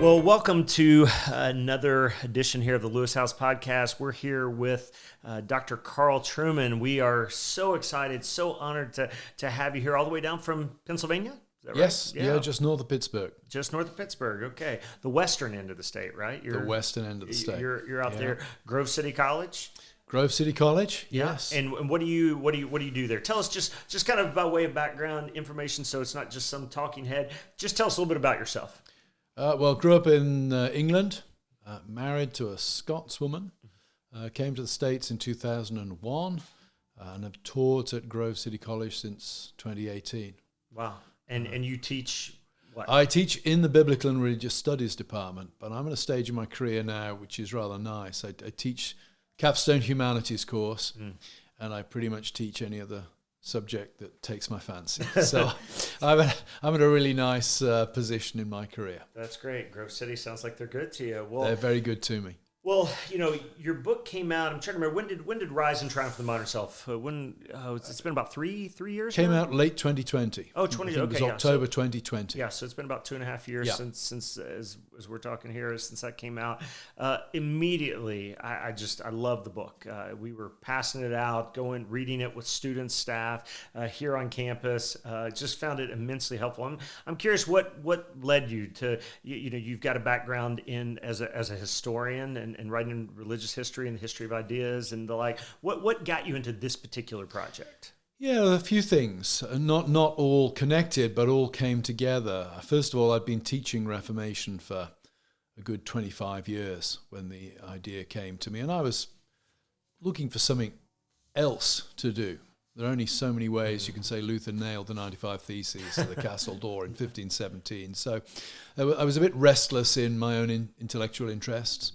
Well, welcome to another edition here of the Lewis House Podcast. We're here with Dr. Carl Trueman. We are so excited, so honored to have you here all the way down from Pennsylvania. Is that right? Yes, yeah, just north of Pittsburgh. Just north of Pittsburgh, okay. The western end of the state, right? The western end of the state. You're out there. Grove City College? Grove City College, yes. And what do you do there? Tell us just kind of by way of background information, so it's not just some talking head. Just tell us a little bit about yourself. Well, grew up in England, married to a Scots woman, came to the States in 2001, and have taught at Grove City College since 2018. Wow. And you teach what? I teach in the Biblical and Religious Studies department, but I'm at a stage in my career now which is rather nice. I teach Capstone Humanities course, and I pretty much teach any other subject that takes my fancy. So I'm at a really nice position in my career. That's great. Grove City sounds like they're good to you. Well, they're very good to me. Well, your book came out. I'm trying to remember when did Rise and Triumph of the Modern Self? It's been about three years. Came now? out late 2020. Oh, 20. Okay, it was October 2020. Yeah, so it's been about 2.5 years since as we're talking here, since that came out. Immediately, I love the book. We were passing it out, reading it with students, staff here on campus. Just found it immensely helpful. I'm curious what led you to you've got a background in as a historian and writing religious history and the history of ideas and the like. What got you into this particular project? Yeah, a few things. Not all connected, but all came together. First of all, I'd been teaching Reformation for a good 25 years when the idea came to me, and I was looking for something else to do. There are only so many ways you can say Luther nailed the 95 Theses to the castle door in 1517. So I was a bit restless in my own intellectual interests.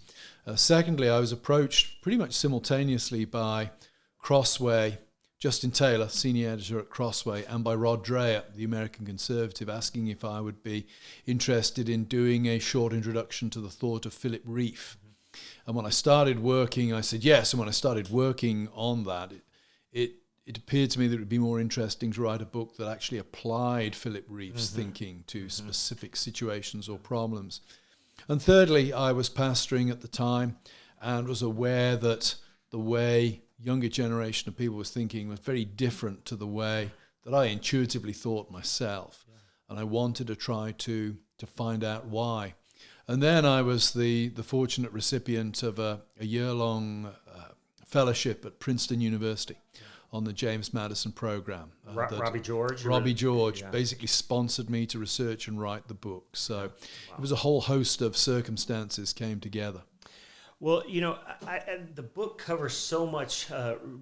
Secondly, I was approached pretty much simultaneously by Crossway, Justin Taylor, senior editor at Crossway, and by Rod Dreher, the American conservative, asking if I would be interested in doing a short introduction to the thought of Philip Rieff. And when I started working, I said yes. And when I started working on that, it appeared to me that it would be more interesting to write a book that actually applied Philip Rieff's thinking to specific situations or problems. And thirdly, I was pastoring at the time and was aware that the way younger generation of people was thinking was very different to the way that I intuitively thought myself. Yeah. And I wanted to try to find out why. And then I was the fortunate recipient of a year-long fellowship at Princeton University on the James Madison program. Robbie George? Robbie George basically sponsored me to research and write the book. So it was a whole host of circumstances came together. Well, the book covers so much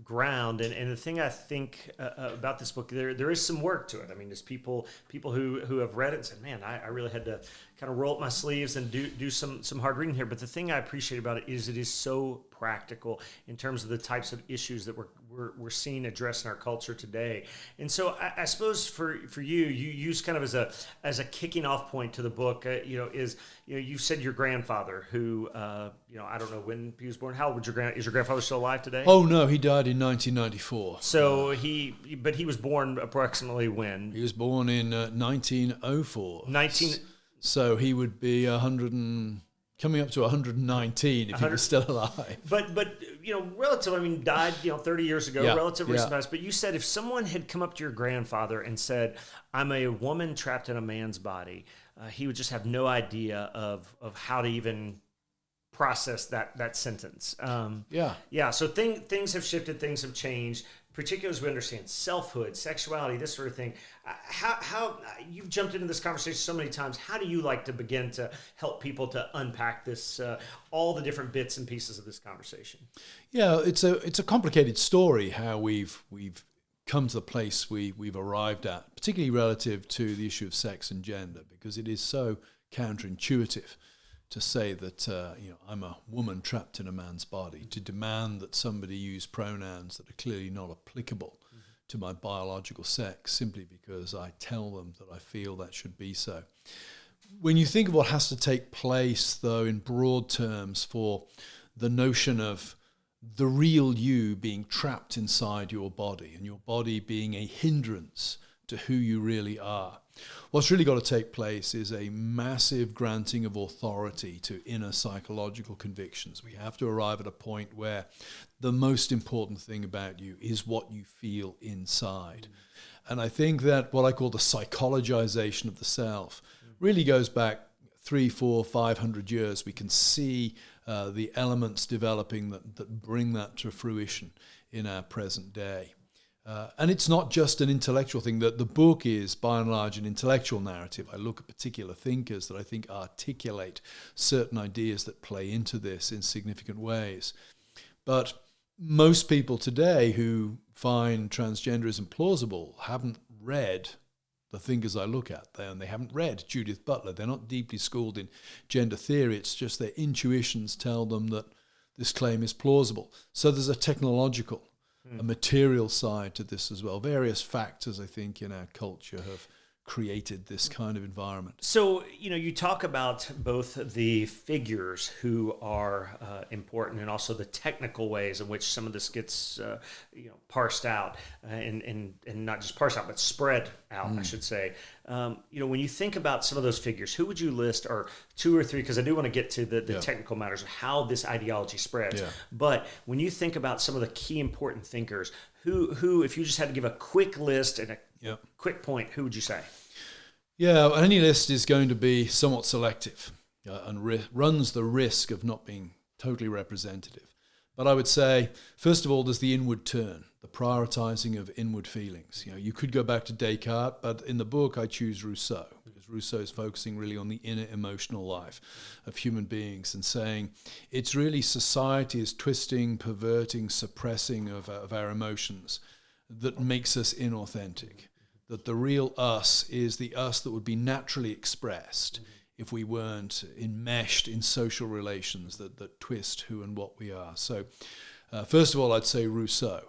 ground, and the thing I think about this book, there is some work to it. I mean, there's people who have read it and said, man, I really had to kind of roll up my sleeves and do some hard reading here. But the thing I appreciate about it is so practical in terms of the types of issues that we're seeing addressed in our culture today. And so I suppose for you use kind of as a kicking off point to the book, you said your grandfather who I don't know when he was born. How old is your grandfather still alive today? Oh no, he died in 1994. So he was born approximately when? He was born in 1904. So he would be 100 coming up to 119 if he was still alive. But relative, I mean, died 30 years ago, relative recent past. But you said if someone had come up to your grandfather and said, "I'm a woman trapped in a man's body," he would just have no idea of how to even process that sentence. So things have shifted, things have changed, particularly as we understand selfhood, sexuality, this sort of thing. How you've jumped into this conversation so many times. How do you like to begin to help people to unpack this, all the different bits and pieces of this conversation? Yeah, it's a complicated story how we've come to the place we've arrived at, particularly relative to the issue of sex and gender, because it is so counterintuitive to say that I'm a woman trapped in a man's body, to demand that somebody use pronouns that are clearly not applicable to my biological sex simply because I tell them that I feel that should be so. When you think of what has to take place, though, in broad terms for the notion of the real you being trapped inside your body and your body being a hindrance to who you really are. What's really got to take place is a massive granting of authority to inner psychological convictions. We have to arrive at a point where the most important thing about you is what you feel inside. And I think that what I call the psychologization of the self really goes back 300, 400, 500 years. We can see the elements developing that bring that to fruition in our present day. And it's not just an intellectual thing. The book is, by and large, an intellectual narrative. I look at particular thinkers that I think articulate certain ideas that play into this in significant ways. But most people today who find transgenderism plausible haven't read the thinkers I look at, and they haven't read Judith Butler. They're not deeply schooled in gender theory. It's just their intuitions tell them that this claim is plausible. So there's a technological, a material side to this as well. Various factors, I think, in our culture have created this kind of environment. So, you talk about both the figures who are important and also the technical ways in which some of this gets, parsed out and not just parsed out, but spread out, I should say. When you think about some of those figures, who would you list, or two or three, because I do want to get to the technical matters of how this ideology spreads. Yeah. But when you think about some of the key important thinkers, who, if you just had to give a quick list and a quick point, who would you say? Yeah, any list is going to be somewhat selective and runs the risk of not being totally representative. But I would say, first of all, there's the inward turn, the prioritizing of inward feelings. You could go back to Descartes, but in the book I choose Rousseau, because Rousseau is focusing really on the inner emotional life of human beings and saying it's really society is twisting, perverting, suppressing of our emotions that makes us inauthentic. That the real us is the us that would be naturally expressed if we weren't enmeshed in social relations that twist who and what we are. So first of all, I'd say Rousseau.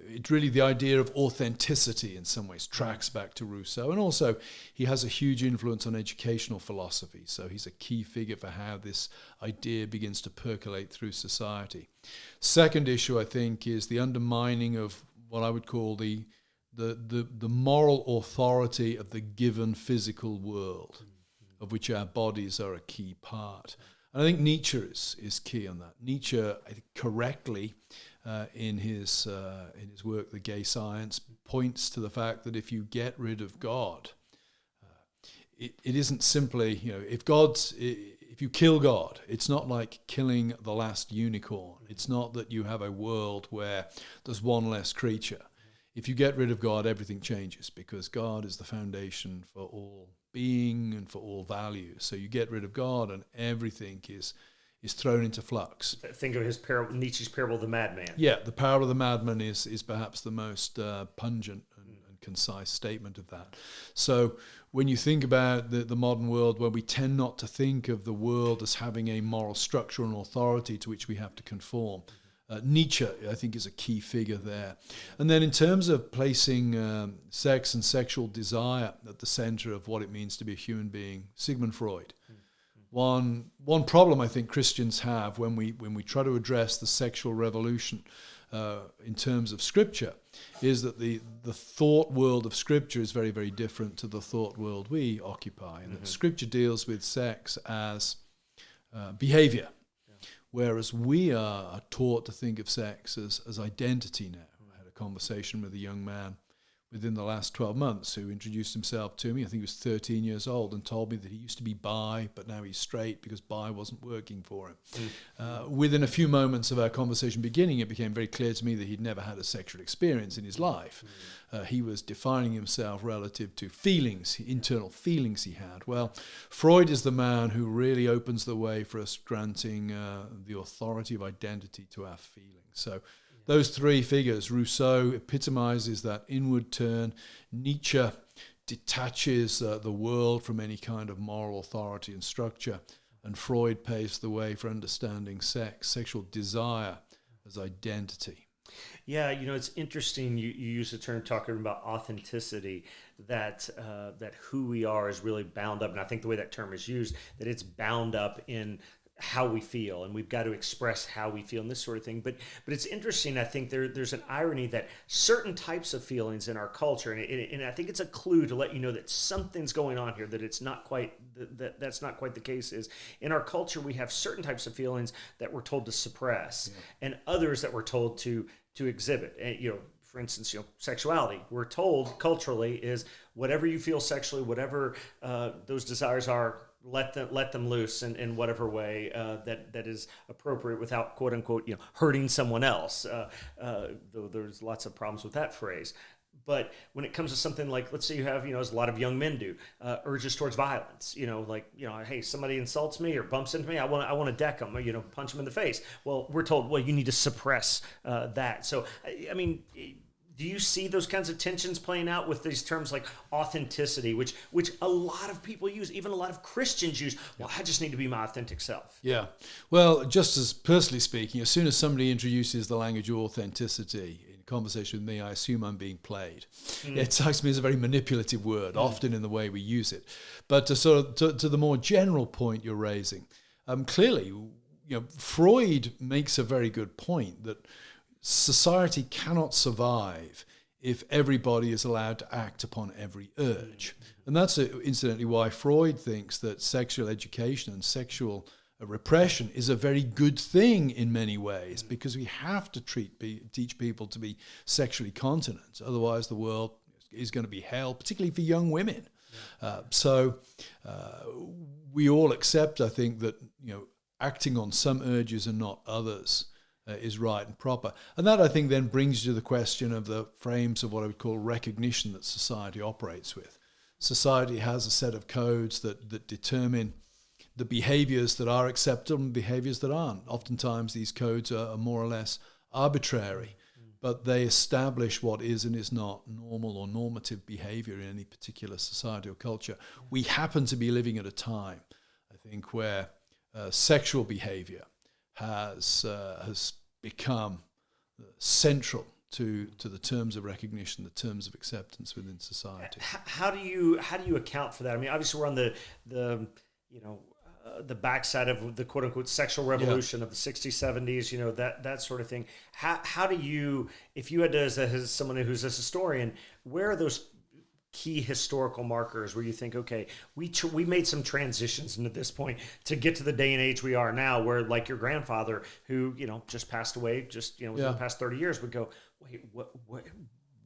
It's really the idea of authenticity in some ways tracks back to Rousseau. And also he has a huge influence on educational philosophy. So he's a key figure for how this idea begins to percolate through society. Second issue, I think, is the undermining of what I would call the moral authority of the given physical world, of which our bodies are a key part. And I think Nietzsche is key on that. Nietzsche, I think, correctly, in his work, The Gay Science, points to the fact that if you get rid of God, it isn't simply, if you kill God, it's not like killing the last unicorn. It's not that you have a world where there's one less creature. If you get rid of God, everything changes, because God is the foundation for all being and for all values. So you get rid of God and everything is thrown into flux. Think of Nietzsche's parable of the madman. Yeah, the parable of the madman is perhaps the most pungent and concise statement of that. So when you think about the modern world, where we tend not to think of the world as having a moral structure and authority to which we have to conform, Nietzsche, I think, is a key figure there. And then in terms of placing sex and sexual desire at the center of what it means to be a human being, Sigmund Freud. One problem I think Christians have when we try to address the sexual revolution in terms of Scripture is that the thought world of Scripture is very, very different to the thought world we occupy. And that Scripture deals with sex as behavior, whereas we are taught to think of sex as identity now. I had a conversation with a young man within the last 12 months who introduced himself to me. I think he was 13 years old, and told me that he used to be bi, but now he's straight because bi wasn't working for him. Within a few moments of our conversation beginning, it became very clear to me that he'd never had a sexual experience in his life. He was defining himself relative to feelings, internal feelings he had. Well, Freud is the man who really opens the way for us granting the authority of identity to our feelings. So those three figures, Rousseau epitomizes that inward turn. Nietzsche detaches the world from any kind of moral authority and structure. And Freud paves the way for understanding sex, sexual desire as identity. Yeah, it's interesting. You use the term talking about authenticity, that who we are is really bound up. And I think the way that term is used, that it's bound up in how we feel, and we've got to express how we feel and this sort of thing. But it's interesting. I think there's an irony that certain types of feelings in our culture, and I think it's a clue to let you know that something's going on here, that it's not quite that's not quite the case. Is in our culture we have certain types of feelings that we're told to suppress, and others that we're told to exhibit. And for instance, sexuality, we're told culturally is whatever you feel sexually, whatever those desires are, let them loose in whatever way that is appropriate without, quote unquote, hurting someone else. Though there's lots of problems with that phrase. But when it comes to something like, let's say you have, as a lot of young men do, urges towards violence, hey, somebody insults me or bumps into me, I want to deck them, or, punch them in the face. Well, we're told, well, you need to suppress that. So, I mean, do you see those kinds of tensions playing out with these terms like authenticity, which a lot of people use, even a lot of Christians use? Well, I just need to be my authentic self. Yeah. Well, just as personally speaking, as soon as somebody introduces the language of authenticity in conversation with me, I assume I'm being played. It strikes me as a very manipulative word, often in the way we use it. But to the more general point you're raising, clearly, Freud makes a very good point that society cannot survive if everybody is allowed to act upon every urge. And that's incidentally why Freud thinks that sexual education and sexual repression is a very good thing in many ways, because we have to teach people to be sexually continent. Otherwise the world is going to be hell, particularly for young women. So we all accept, I think, that acting on some urges and not others is right and proper. And that, I think, then brings you to the question of the frames of what I would call recognition that society operates with. Society has a set of codes that determine the behaviors that are acceptable and behaviors that aren't. Oftentimes these codes are more or less arbitrary, but they establish what is and is not normal or normative behavior in any particular society or culture. We happen to be living at a time, I think, where sexual behavior has become central to the terms of recognition, the terms of acceptance within society. How do you account for that? I mean, obviously we're on the backside of the quote unquote sexual revolution of the 60s, 70s, that sort of thing. How do you, if you had to, as someone who's a historian, where are those key historical markers where you think, okay, we made some transitions into this point to get to the day and age we are now, where, like your grandfather, who just passed away within the past 30 years, would go, wait,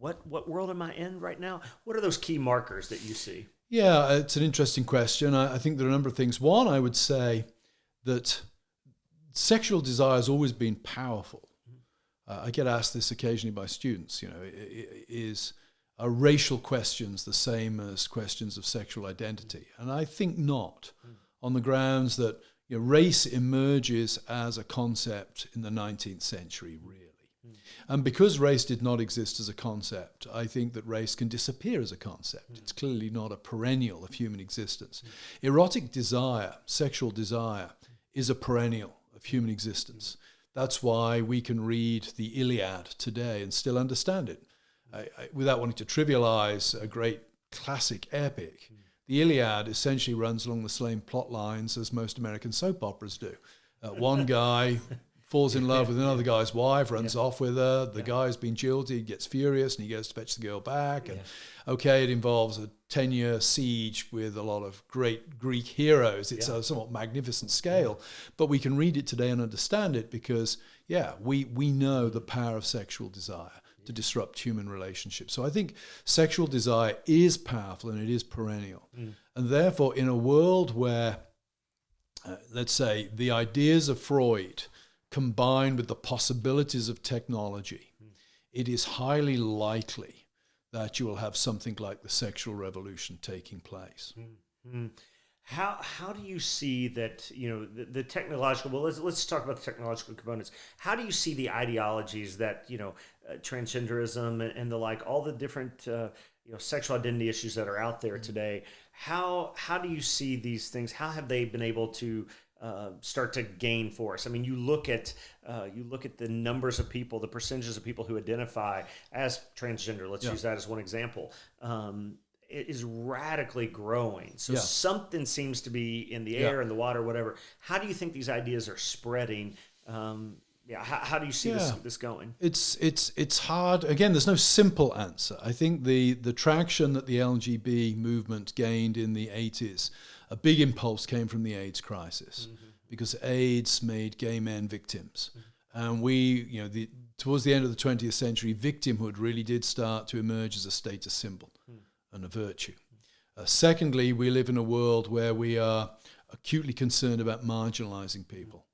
what world am I in right now? What are those key markers that you see? Yeah, it's an interesting question. I think there are a number of things. One, I would say that sexual desire has always been powerful. I get asked this occasionally by students, are racial questions the same as questions of sexual identity? And I think not, on the grounds that race emerges as a concept in the 19th century, really. And because race did not exist as a concept, I think that race can disappear as a concept. It's clearly not a perennial of human existence. Erotic desire, sexual desire, is a perennial of human existence. That's why we can read the Iliad today and still understand it. Without wanting to trivialize a great classic epic, the Iliad essentially runs along the same plot lines as most American soap operas do. One guy falls in love with another guy's wife, runs off with her. The guy's been jilted, gets furious, and he goes to fetch the girl back. And it involves a 10-year siege with a lot of great Greek heroes. It's a somewhat magnificent scale, but we can read it today and understand it because, we know the power of sexual desire to disrupt human relationships. So I think sexual desire is powerful and it is perennial. And therefore, in a world where, let's say, the ideas of Freud combined with the possibilities of technology, it is highly likely that you will have something like the sexual revolution taking place. How do you see that, the technological, well, let's talk about the technological components. How do you see the ideologies that, transgenderism and the like, all the different, sexual identity issues that are out there today? How do you see these things? How have they been able to start to gain force? I mean, you look at the numbers of people, the percentages of people who identify as transgender. Let's use that as one example. is radically growing. So Yeah. something seems to be in the air, in the water, whatever. How do you think these ideas are spreading? How do you see this going? It's hard. Again, there's no simple answer. I think the traction that the LGBT movement gained in the 80s, a big impulse came from the AIDS crisis, because AIDS made gay men victims. And towards the end of the 20th century, victimhood really did start to emerge as a status symbol and a virtue. Secondly, we live in a world where we are acutely concerned about marginalizing people.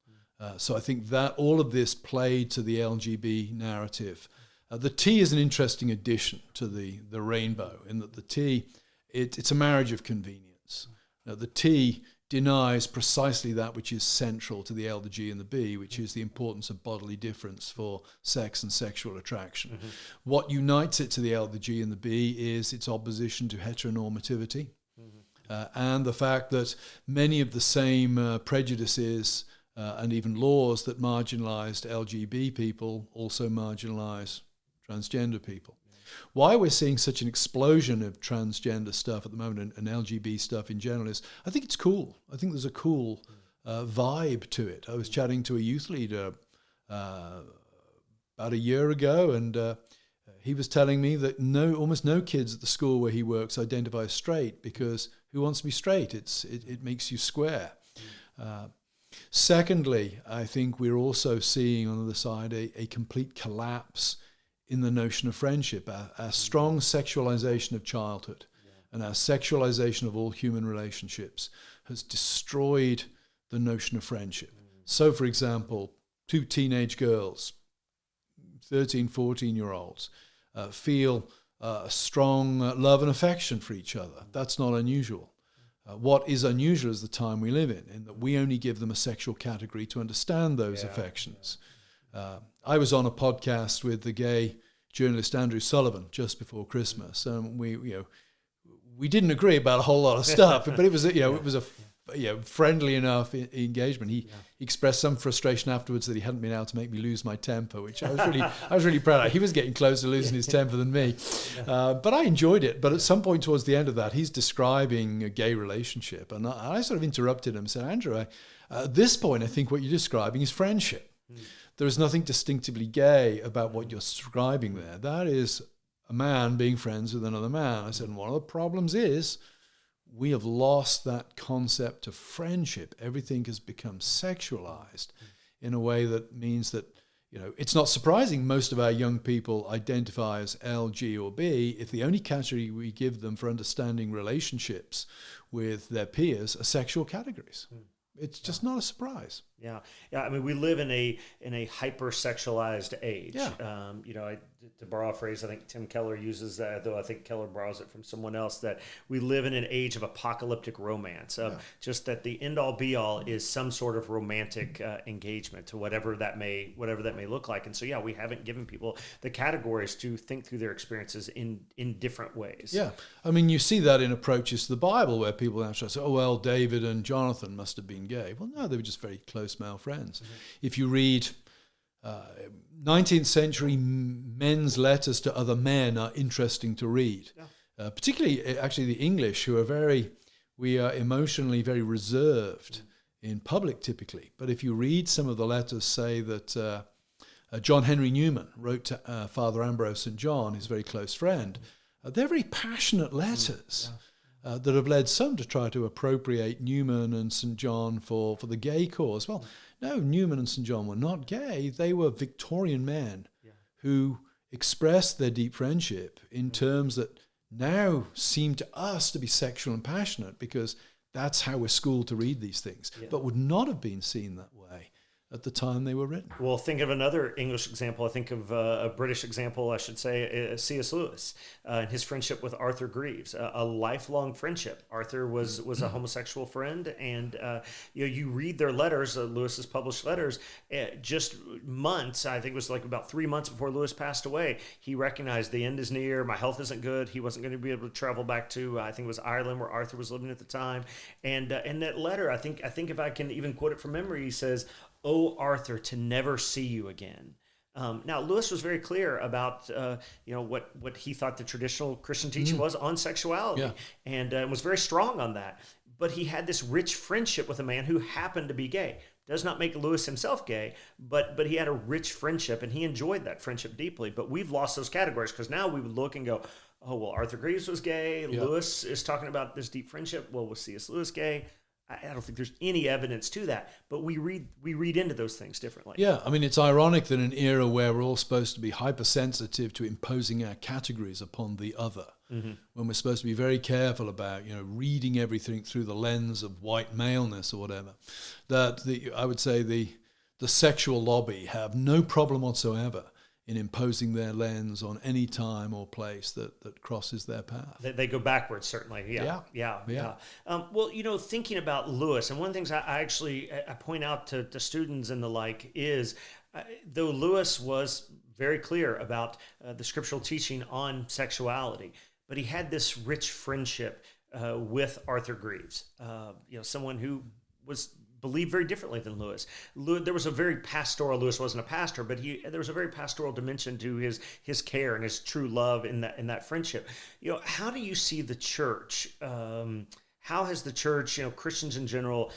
So I think that all of this played to the LGBT narrative. The T is an interesting addition to the rainbow, in that the T, it's a marriage of convenience. Now, the T denies precisely that which is central to the L, the G, and the B, which is the importance of bodily difference for sex and sexual attraction. What unites it to the L, the G, and the B is its opposition to heteronormativity, and the fact that many of the same prejudices and even laws that marginalized LGBT people also marginalize transgender people. Why we're seeing such an explosion of transgender stuff at the moment, and LGBT stuff in general, is I think it's cool. I think there's a cool vibe to it. I was chatting to a youth leader about a year ago, and he was telling me that almost no kids at the school where he works identify as straight, because who wants to be straight? It makes you square. Secondly, I think we're also seeing on the other side a complete collapse in the notion of friendship. Our strong sexualization of childhood and our sexualization of all human relationships has destroyed the notion of friendship. So, for example, two teenage girls, 13, 14-year-olds, feel a strong love and affection for each other. That's not unusual. What is unusual is the time we live in that we only give them a sexual category to understand those affections. I was on a podcast with the gay journalist Andrew Sullivan just before Christmas, and we didn't agree about a whole lot of stuff, but it was a friendly enough engagement. He expressed some frustration afterwards that he hadn't been able to make me lose my temper, which I was really proud of. He was getting closer to losing his temper than me, but I enjoyed it. But at some point towards the end of that, he's describing a gay relationship, and I sort of interrupted him and said, Andrew, at this point, I think what you're describing is friendship. There is nothing distinctively gay about what you're describing there. That is a man being friends with another man. I said, and one of the problems is we have lost that concept of friendship. Everything has become sexualized in a way that means that, it's not surprising most of our young people identify as L, G, or B if the only category we give them for understanding relationships with their peers are sexual categories. It's just not a surprise. Yeah. I mean, we live in a hypersexualized age. Yeah. To borrow a phrase, I think Tim Keller uses that, though I think Keller borrows it from someone else, that we live in an age of apocalyptic romance. Just that the end all be all is some sort of romantic engagement to whatever that may look like. And so, we haven't given people the categories to think through their experiences in different ways. Yeah. I mean, you see that in approaches to the Bible where people actually say, oh, well, David and Jonathan must have been gay. Well, no, they were just very close male friends. If you read 19th century men's letters to other men are interesting to read, particularly actually the English, who are we are emotionally very reserved in public typically. But if you read some of the letters, say that John Henry Newman wrote to Father Ambrose St. John, his very close friend, they're very passionate letters. That have led some to try to appropriate Newman and St. John for the gay cause. Well, no, Newman and St. John were not gay. They were Victorian men who expressed their deep friendship in terms that now seem to us to be sexual and passionate, because that's how we're schooled to read these things, but would not have been seen that way at the time they were written. Well, think of another English example. I think of a British example, I should say, C.S. Lewis and his friendship with Arthur Greaves, a lifelong friendship. Arthur was a homosexual friend, and you read their letters, Lewis's published letters, just months, I think it was like about 3 months before Lewis passed away, he recognized the end is near, my health isn't good, he wasn't going to be able to travel back to, I think it was Ireland, where Arthur was living at the time, and that letter, I think if I can even quote it from memory, he says, "Oh, Arthur, to never see you again." Now, Lewis was very clear about what he thought the traditional Christian teaching was on sexuality, and was very strong on that. But he had this rich friendship with a man who happened to be gay. Does not make Lewis himself gay, but he had a rich friendship, and he enjoyed that friendship deeply. But we've lost those categories because now we would look and go, oh, well, Arthur Greaves was gay. Yeah. Lewis is talking about this deep friendship. Well, was C.S. Lewis gay? I don't think there's any evidence to that, but we read into those things differently. Yeah, I mean, it's ironic that in an era where we're all supposed to be hypersensitive to imposing our categories upon the other, when we're supposed to be very careful about, reading everything through the lens of white maleness or whatever, that I would say the sexual lobby have no problem whatsoever in imposing their lens on any time or place that crosses their path. They go backwards, certainly. Yeah. Well, thinking about Lewis, and one of the things I point out to students and the like is, though Lewis was very clear about the scriptural teaching on sexuality, but he had this rich friendship with Arthur Greaves, someone who believed very differently than Lewis. There was a very pastoral. Lewis wasn't a pastor, but there was a very pastoral dimension to his care and his true love in that friendship. How do you see the church? How has the church, Christians in general,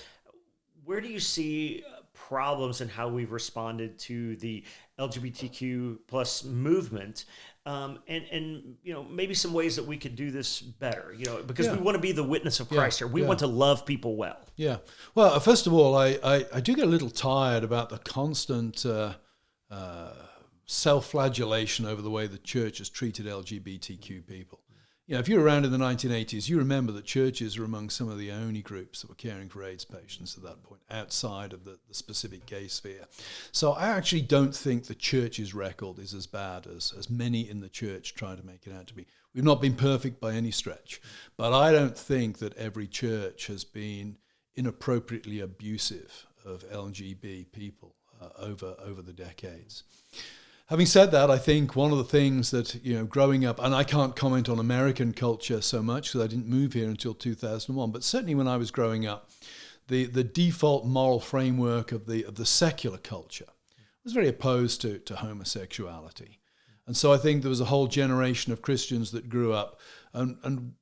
where do you see problems in how we've responded to the LGBTQ plus movement? And maybe some ways that we could do this better, because we want to be the witness of Christ here. We want to love people well. Yeah. Well, first of all, I do get a little tired about the constant self-flagellation over the way the church has treated LGBTQ people. If you were around in the 1980s, you remember that churches were among some of the only groups that were caring for AIDS patients at that point, outside of the specific gay sphere. So I actually don't think the church's record is as bad as many in the church try to make it out to be. We've not been perfect by any stretch, but I don't think that every church has been inappropriately abusive of LGBT people over the decades. Having said that, I think one of the things that, growing up, and I can't comment on American culture so much because I didn't move here until 2001, but certainly when I was growing up, the default moral framework of the secular culture was very opposed to homosexuality. And so I think there was a whole generation of Christians that grew up and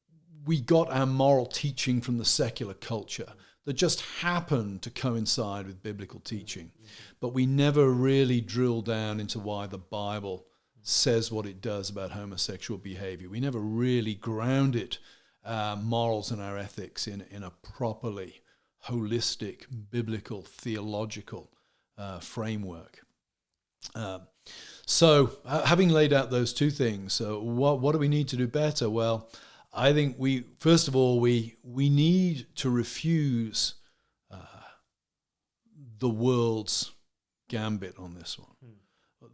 we got our moral teaching from the secular culture that just happened to coincide with biblical teaching. But we never really drilled down into why the Bible says what it does about homosexual behavior. We never really grounded our morals and our ethics in a properly holistic, biblical, theological framework. So having laid out those two things, what do we need to do better? Well, I think first of all, we need to refuse the world's gambit on this one.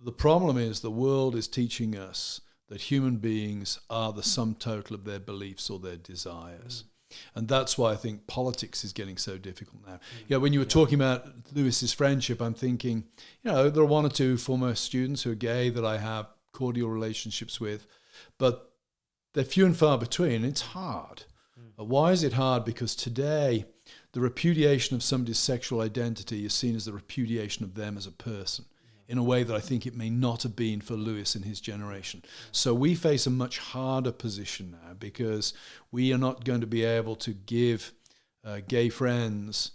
The problem is the world is teaching us that human beings are the sum total of their beliefs or their desires. And that's why I think politics is getting so difficult now. When you were talking about Lewis's friendship, I'm thinking, there are one or two former students who are gay that I have cordial relationships with, but they're few and far between. It's hard. Why is it hard? Because today, the repudiation of somebody's sexual identity is seen as the repudiation of them as a person in a way that I think it may not have been for Lewis and his generation. So we face a much harder position now because we are not going to be able to give gay friends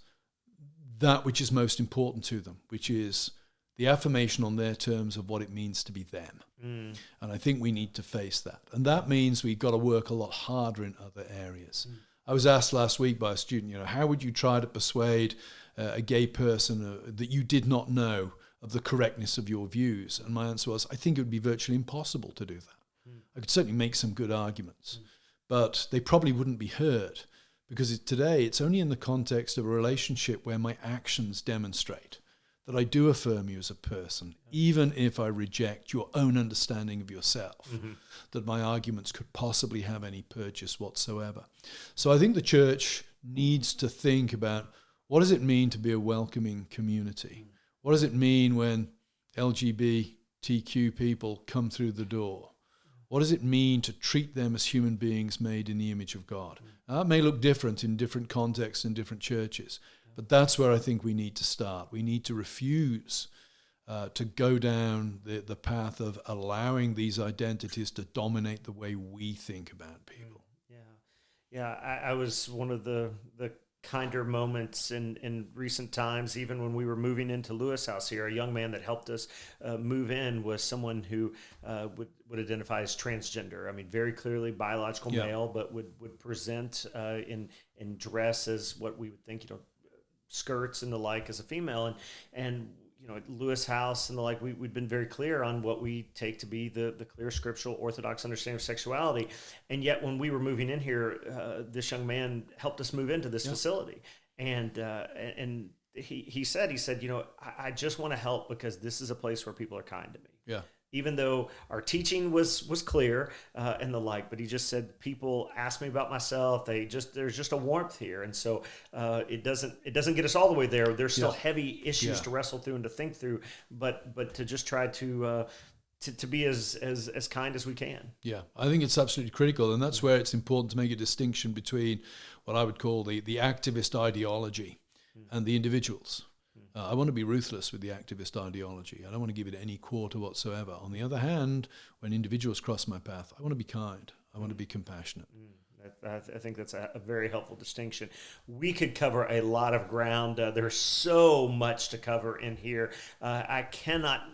that which is most important to them, which is the affirmation on their terms of what it means to be them. And I think we need to face that. And that means we've got to work a lot harder in other areas. I was asked last week by a student, how would you try to persuade a gay person that you did not know of the correctness of your views? And my answer was, I think it would be virtually impossible to do that. I could certainly make some good arguments, but they probably wouldn't be heard because today it's only in the context of a relationship where my actions demonstrate that I do affirm you as a person, even if I reject your own understanding of yourself, that my arguments could possibly have any purchase whatsoever. So I think the church needs to think about what does it mean to be a welcoming community? What does it mean when LGBTQ people come through the door? What does it mean to treat them as human beings made in the image of God? Now, that may look different in different contexts and different churches, but that's where I think we need to start. We need to refuse to go down the path of allowing these identities to dominate the way we think about people. Yeah, I was one of the kinder moments in recent times, even when we were moving into Lewis House here. A young man that helped us move in was someone who would identify as transgender. I mean, very clearly biological male, but would present in dress as what we would think, skirts and the like as a female. And at Lewis House and the like, we'd been very clear on what we take to be the clear scriptural orthodox understanding of sexuality. And yet when we were moving in here, this young man helped us move into this facility. And he said, I just want to help because this is a place where people are kind to me. Yeah. Even though our teaching was clear and the like, but he just said, people ask me about myself. There's just a warmth here. And so it doesn't get us all the way there. There's still heavy issues to wrestle through and to think through, but to just try to be as kind as we can. Yeah, I think it's absolutely critical. And that's where it's important to make a distinction between what I would call the activist ideology and the individuals. I want to be ruthless with the activist ideology. I don't want to give it any quarter whatsoever. On the other hand, when individuals cross my path, I want to be kind. I want to be compassionate. I think that's a very helpful distinction. We could cover a lot of ground. There's so much to cover in here. I cannot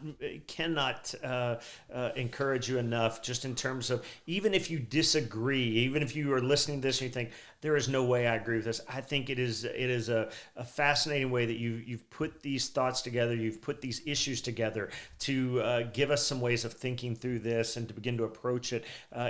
encourage you enough, just in terms of, even if you disagree, even if you are listening to this and you think, there is no way I agree with this, I think it is a fascinating way that you've put these thoughts together, you've put these issues together to give us some ways of thinking through this and to begin to approach it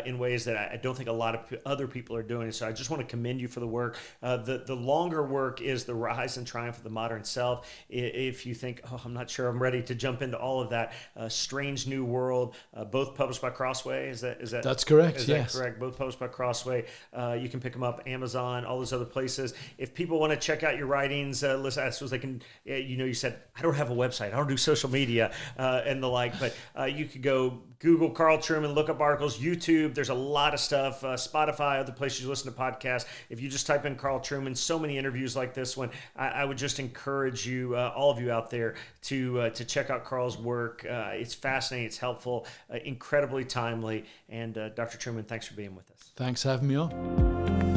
in ways that I don't think a lot of other people are doing. So I just want to commend you for the work. The longer work is The Rise and Triumph of the Modern Self. If you think, I'm not sure I'm ready to jump into all of that, Strange New World, both published by Crossway. Is that That's correct? Is yes. that correct? Both published by Crossway. You can pick them up Amazon, all those other places. If people want to check out your writings, listen, I suppose they can. You said I don't have a website, I don't do social media and the like, but you could go Google Carl Trueman, look up articles, YouTube. There's a lot of stuff. Spotify, other places you listen to podcasts. If you just type in Carl Trueman, so many interviews like this one. I would just encourage you, all of you out there, to check out Carl's work. It's fascinating. It's helpful, incredibly timely. And Dr. Trueman, thanks for being with us. Thanks for having me on.